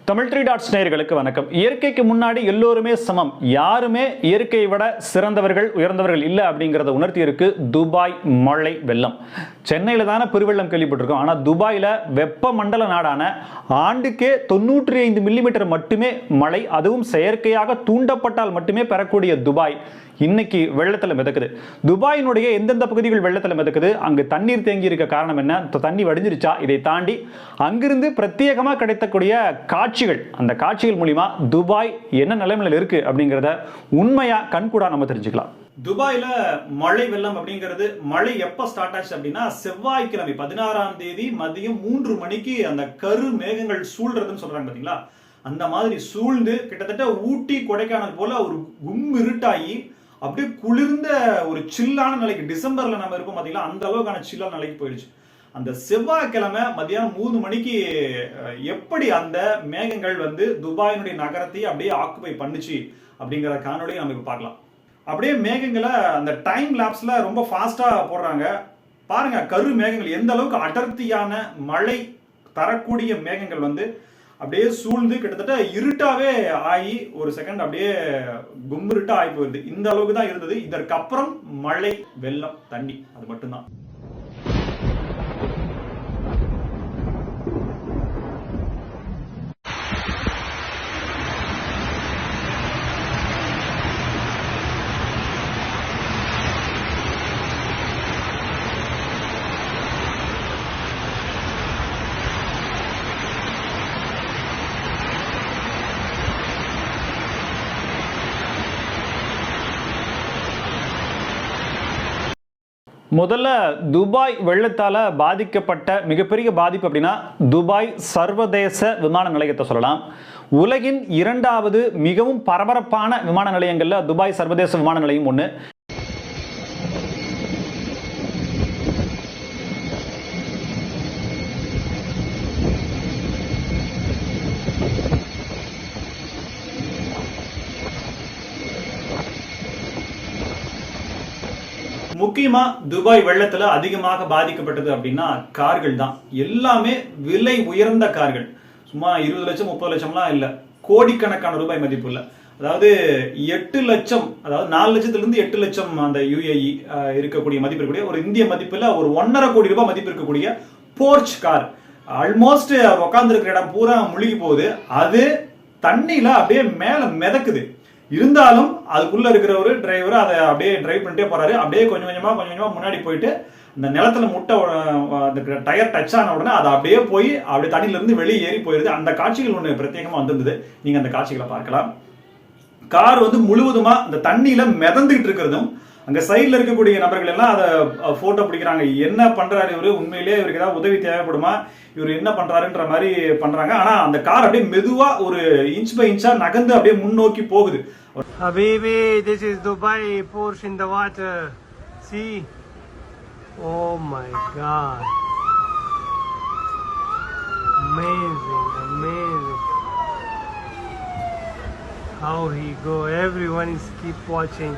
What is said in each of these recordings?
Tamil three dots நேயர்களுக்கு வணக்கம். இயற்கைக்கு முன்னாடி எல்லோருமே சமம், யாருமே இயற்கையை விட சிறந்தவர்கள் உயர்ந்தவர்கள் இல்லை அப்படிங்கிறத உணர்த்தி இருக்கு துபாய் மழை வெள்ளம். சென்னையில் தானே பெருவெள்ளம் கேள்விப்பட்டிருக்கோம். ஆனால் துபாயில் வெப்பமண்டல நாடான ஆண்டுக்கே 95 மில்லிமீட்டர் மட்டுமே மழை, அதுவும் செயற்கையாக தூண்டப்பட்டால் மட்டுமே பெறக்கூடிய துபாய் இன்னைக்கு வெள்ளத்தில் மிதக்குது. துபாயினுடைய எந்தெந்த பகுதிகள் வெள்ளத்தில் மிதக்குது, அங்கு தண்ணீர் தேங்கி இருக்க காரணம் என்ன, தண்ணி வடிஞ்சிருச்சா, இதை தாண்டி அங்கிருந்து பிரத்யேகமாக கிடைக்கக்கூடிய காட்சிகள், அந்த காட்சிகள் மூலிமா துபாய் என்ன நிலைமையில் இருக்கு அப்படிங்கிறத உண்மையா கண்கூடா நம்ம தெரிஞ்சுக்கலாம். துபாயில மழை வெள்ளம் அப்படிங்கிறது மழை எப்ப ஸ்டார்ட் ஆச்சு அப்படின்னா செவ்வாய்க்கிழமை 16ஆம் தேதி மதியம் 3 மணிக்கு அந்த கரு மேகங்கள் சூழ்றதுன்னு சொல்றாங்க பாத்தீங்களா, அந்த மாதிரி சூழ்ந்து கிட்டத்தட்ட ஊட்டி கொடைக்கானல் போல ஒரு இருட்டாகி அப்படியே குளிர்ந்த ஒரு சில்லான நிலைக்கு, டிசம்பர்ல நம்ம இருப்போம் பாத்தீங்களா அந்த அளவுக்கான சில்லான நிலைக்கு போயிடுச்சு. அந்த செவ்வாய்க்கிழமை மதியானம் 3 மணிக்கு எப்படி அந்த மேகங்கள் வந்து துபாயினுடைய நகரத்தை அப்படியே ஆக்குபை பண்ணுச்சு அப்படிங்கிற காணொலியை நம்ம இப்ப பார்க்கலாம். அப்படியே மேகங்களை அந்த டைம் லாப்ஸ்ல ரொம்ப ஃபாஸ்டா போடுறாங்க பாருங்க. கரு மேகங்கள் எந்த அளவுக்கு அடர்த்தியான மழை தரக்கூடிய மேகங்கள் வந்து அப்படியே சூழ்ந்து கிட்டத்தட்ட இருட்டாவே ஆகி ஒரு செகண்ட் அப்படியே கும்மிருட்டா ஆகி போயிருது. இந்த அளவுக்கு தான் இருந்தது. இதற்கப்புறம் மழை வெள்ளம் தண்ணி அது மட்டும்தான். முதல்ல துபாய் வெள்ளத்தால பாதிக்கப்பட்ட மிகப்பெரிய பாதிப்பு அப்படின்னா துபாய் சர்வதேச விமான நிலையத்தை சொல்லலாம். உலகின் 2வது மிகவும் பரபரப்பான விமான நிலையங்கள்ல துபாய் சர்வதேச விமான நிலையம் ஒன்று. முக்கியமா துபாய் வெள்ளத்துல அதிகமாக பாதிக்கப்பட்டது அப்படின்னா கார்கள் தான். எல்லாமே விலை உயர்ந்த கார்கள், சும்மா 20 லட்சம் 30 லட்சம்லாம் இல்ல, கோடிக்கணக்கான ரூபாய் மதிப்பு இல்ல. அதாவது 8 லட்சம், அதாவது 4 லட்சத்துல இருந்து 8 லட்சம் அந்த UAE இருக்கக்கூடிய மதிப்பு இருக்கக்கூடிய ஒரு இந்திய மதிப்புல ஒரு 1.5 கோடி ரூபாய் மதிப்பு இருக்கக்கூடிய போர்ச் கார், ஆல்மோஸ்ட் உட்கார்ந்து இருக்கிற இடம் பூரா முழுகி போகுது. அது தண்ணியில அப்படியே மேல மிதக்குது. இருந்தாலும் அதுக்குள்ள இருக்கிற ஒரு டிரைவர் அதை அப்படியே டிரைவ் பண்ணிட்டே போறாரு. அப்படியே கொஞ்சம் கொஞ்சமா முன்னாடி போயிட்டு இந்த நிலத்துல முட்டை டயர் டச் ஆன உடனே அதை அப்படியே போய் அப்படியே தண்ணியில இருந்து வெளியே ஏறி போயிருது. அந்த காட்சிகள் ஒண்ணு பிரத்யேகமா வந்திருந்தது. நீங்க அந்த காட்சிகளை பார்க்கலாம். கார் வந்து முழுவதுமா அந்த தண்ணியில மிதந்துகிட்டு இருக்கிறதும், அங்க சைட்ல இருக்கக்கூடிய நபர்கள் எல்லாம் அதை போட்டோ பிடிக்கிறாங்க. என்ன பண்றாரு இவரு, உண்மையிலேயே இவருக்கு ஏதாவது உதவி தேவைப்படுமா, இவர் என்ன பண்றாருன்ற மாதிரி பண்றாங்க. ஆனா அந்த கார் அப்படியே மெதுவா ஒரு இன்ச் பை இன்ச்சா நகர்ந்து அப்படியே முன்னோக்கி போகுது. Habibi, this is Dubai, Porsche in the water. See? Oh my God. Amazing, amazing. How he go, everyone is keep watching.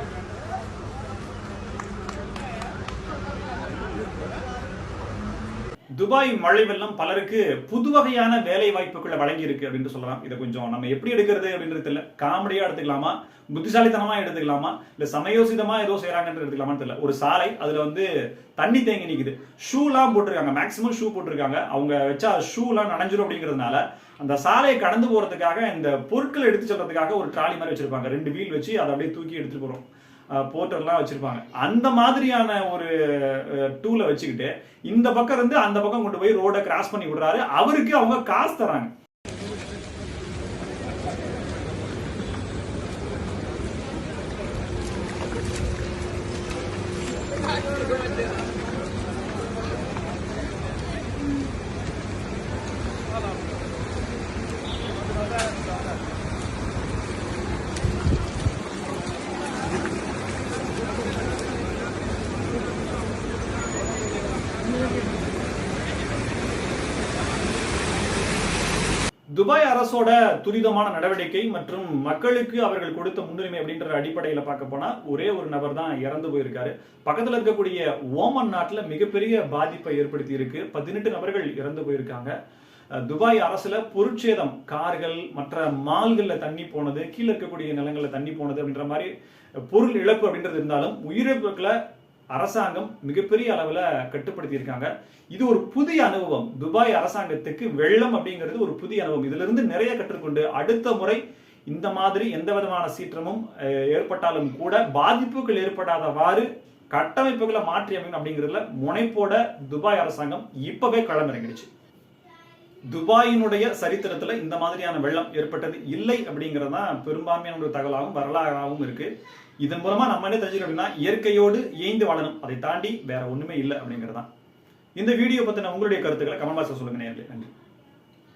Dubai மழை வெள்ளம் பலருக்கு புது வகையான வேலை வாய்ப்புகளை வழங்கி இருக்கு அப்படின்னு சொல்லலாம். இதை கொஞ்சம் நம்ம எப்படி எடுக்கிறது அப்படின்றது தெரியல. காமெடியா எடுத்துக்கலாமா, புத்திசாலித்தனமா எடுத்துக்கலாமா, இல்ல சமயோசிதமா ஏதோ செய்யறாங்கன்னு எடுத்துக்கலாமான்னு தெரியல. ஒரு சாலை, அதுல வந்து தண்ணி தேங்கி நிக்குது, ஷூலாம் போட்டிருக்காங்க, மேக்சிமம் ஷூ போட்டிருக்காங்க. அவங்க வச்சா ஷூலாம் நனைஞ்சிரும் அப்படிங்கிறதுனால அந்த சாலையை கடந்து போறதுக்காக இந்த பொருட்களை எடுத்து செல்றதுக்காக ஒரு ட்ராலி மாதிரி வச்சிருப்பாங்க. 2 வீல் வச்சு அதை அப்படியே தூக்கி எடுத்துட்டு போறோம். போர்ட்டர்லாம் வச்சிருப்பாங்க. அந்த மாதிரியான ஒரு டூலை வச்சுக்கிட்டு இந்த பக்கம் இருந்து அந்த பக்கம் கொண்டு போய் ரோட கிராஸ் பண்ணி விடுறாரு. அவருக்கு அவங்க காசு தராங்க. துபாய் அரசோட துரிதமான நடவடிக்கை மற்றும் மக்களுக்கு அவர்கள் கொடுத்த முன்னுரிமை அப்படின்ற அடிப்படையில் பார்க்க போனா ஒரே ஒரு நபர் தான் இறந்து போயிருக்காரு. பக்கத்தில் இருக்கக்கூடிய ஓமன் நாட்டில் மிகப்பெரிய பாதிப்பை ஏற்படுத்தி இருக்கு. 18 நபர்கள் இறந்து போயிருக்காங்க. துபாய் அரசுல பொருட்சேதம், கார்கள், மற்ற மால்கள்ல தண்ணி போனது, கீழே இருக்கக்கூடிய நிலங்கள்ல தண்ணி போனது அப்படின்ற மாதிரி பொருள் இழப்பு அப்படின்றது இருந்தாலும் உயிரிழப்புகளை அரசாங்கம் மிகப்பெரிய அளவுல கட்டுப்படுத்தி இருக்காங்க. இது ஒரு புதிய அனுபவம். துபாய் அரசாங்கத்துக்கு வெள்ளம் அப்படிங்கிறது ஒரு புதிய அனுபவம். இதுல இருந்து நிறைய கற்றுக்கொண்டு அடுத்த முறை இந்த மாதிரி எந்த விதமான சீற்றமும் ஏற்பட்டாலும் கூட பாதிப்புகள் ஏற்படாதவாறு கட்டமைப்புகளை மாற்றி அமைக்கணும் அப்படிங்கிறதுல முனைப்போட துபாய் அரசாங்கம் இப்பவே களமிறங்கிடுச்சு. துபாயினுடைய சரித்திரத்துல இந்த மாதிரியான வெள்ளம் ஏற்பட்டது இல்லை அப்படிங்கிறது தான் பெரும்பான்மையான ஒரு தகவலாகவும் வரலாறாகவும் இருக்கு. இதன் மூலமா நம்ம என்ன தெரிஞ்சுக்கணும் அப்படின்னா, இயற்கையோடு இயைந்து வாழணும், அதை தாண்டி வேற ஒண்ணுமே இல்லை அப்படிங்கிறது தான். இந்த வீடியோ பத்தின உங்களுடைய கருத்துக்களை கமெண்ட் பாக்ஸ்ல சொல்லுங்க நேயர்களே. நன்றி.